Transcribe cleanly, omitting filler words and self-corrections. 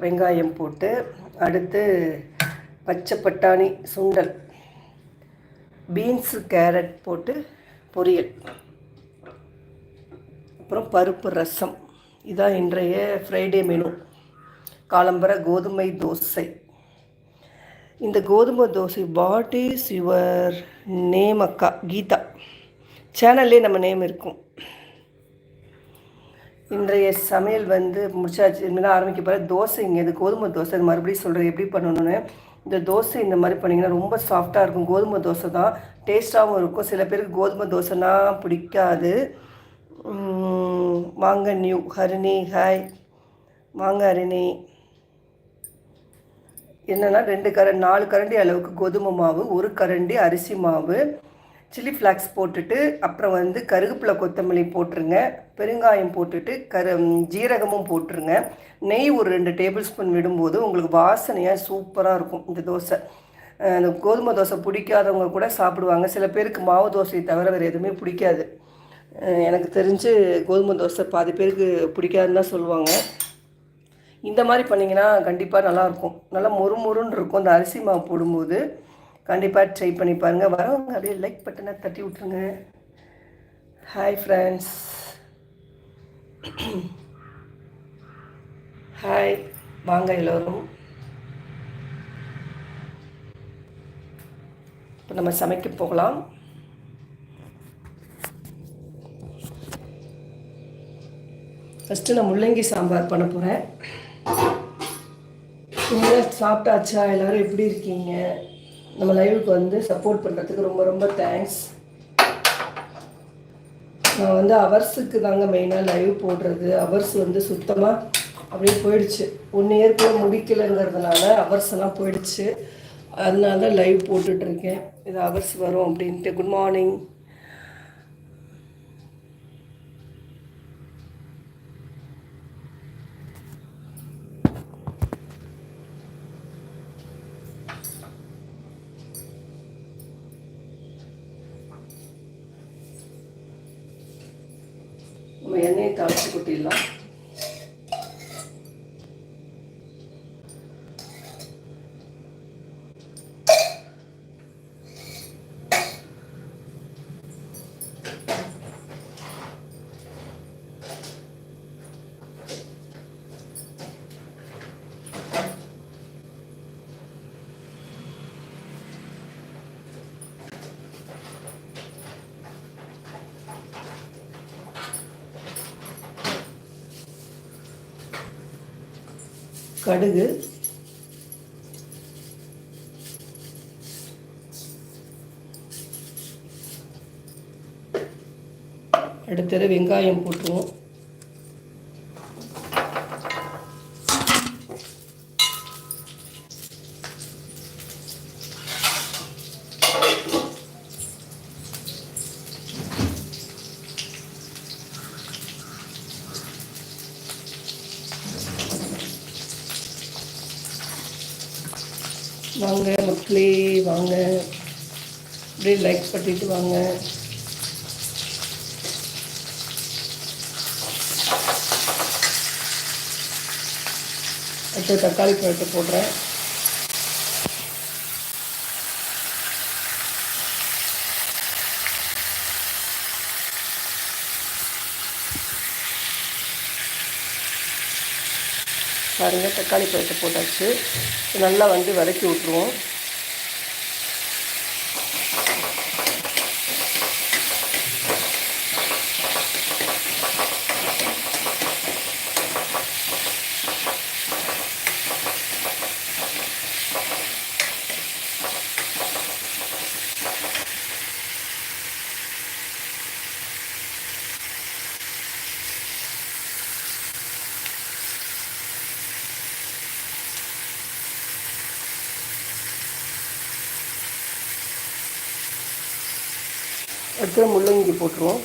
வெங்காயம் போட்டு, அடுத்து பச்சை பட்டாணி சுண்டல், பீன்ஸு கேரட் போட்டு பொரியல், அப்புறம் பருப்பு ரசம். இதான் இன்றைய ஃப்ரைடே மெனு. காலம்பர கோதுமை தோசை. இந்த கோதுமை dosa what is your name அக்கா? கீதா. சேனல்லே நம்ம நேம் இருக்கும். இன்றைய சமையல் முடிச்சாச்சு. இனிமேல் ஆரம்பிக்க போகிற தோசைங்க. இது கோதுமை தோசை. மறுபடியும் சொல்கிறேன் எப்படி பண்ணணுன்னு. இந்த தோசை இந்த மாதிரி பண்ணிங்கன்னா ரொம்ப சாஃப்டாக இருக்கும். கோதுமை தோசை தான் டேஸ்ட்டாகவும் இருக்கும். சில பேருக்கு கோதுமை தோசைனா பிடிக்காது. வாங்க நியூ ஹரிணி, ஹாய். வாங்க ஹரிணி. என்னென்னா 4 கரண்டி அளவுக்கு கோதுமை மாவு, 1 கரண்டி அரிசி மாவு, சில்லி ஃப்ளாக்ஸ் போட்டுட்டு, அப்புறம் கருவேப்பிலை கொத்தமல்லி போட்டுருங்க, பெருங்காயம் போட்டுட்டு ஜீரகமும் போட்டுருங்க. நெய் ஒரு 2 டேபிள் ஸ்பூன் விடும்போது உங்களுக்கு வாசனையாக சூப்பராக இருக்கும் இந்த தோசை. அந்த கோதுமை தோசை பிடிக்காதவங்க கூட சாப்பிடுவாங்க. சில பேருக்கு மாவு தோசையை தவிர வேறு எதுவுமே பிடிக்காது. எனக்கு தெரிஞ்சு கோதுமை தோசை பாதி பேருக்கு பிடிக்காதுன்னு தான் சொல்லுவாங்க. இந்த மாதிரி பண்ணிங்கன்னா கண்டிப்பாக நல்லாயிருக்கும். நல்லா மொறுன்னு இருக்கும் அந்த அரிசி மாவு போடும்போது. கண்டிப்பாக ட்ரை பண்ணி பாருங்கள். வரவங்க அப்படியே லைக் பட்டனை தட்டி விட்ருங்க. Hi friends, hi. வாங்க எல்லோரும். இப்போ நம்ம சமைக்க போகலாம். ஃபஸ்ட்டு நான் முள்ளங்கி சாம்பார் பண்ண போகிறேன். நீங்கள் சாப்பிட்டாச்சா? எல்லோரும் எப்படி இருக்கீங்க? நம்ம லைவுக்கு சப்போர்ட் பண்ணுறதுக்கு ரொம்ப ரொம்ப தேங்க்ஸ். நான் அவர்ஸுக்கு தாங்க மெயினாக லைவ் போடுறது. அவர்ஸ் சுத்தமாக அப்படியே போயிடுச்சு. 1 இயர் கூட முடிக்கலைங்கிறதுனால அவர்ஸ் எல்லாம் போயிடுச்சு. அதனால தான் லைவ் போட்டுட்ருக்கேன். இது அவர்ஸ் வரும் அப்படின்ட்டு. Good morning. நம்ம எண்ணெயை தாளித்து கொட்டிடலாம். கடுகு, அடுத்தது வெங்காயம் போட்டுருவோம். வாங்க மக்களே, வாங்க. அப்படியே லைக் பண்ணிட்டு வாங்க. அடுத்து தக்காளி பழத்தை போடுறேன். பாருங்கள், தக்காளி பழத்தை போட்டாச்சு. நல்லா வதக்கி விட்ருவோம். அடுத்து முள்ளங்கி போட்டுருவோம்.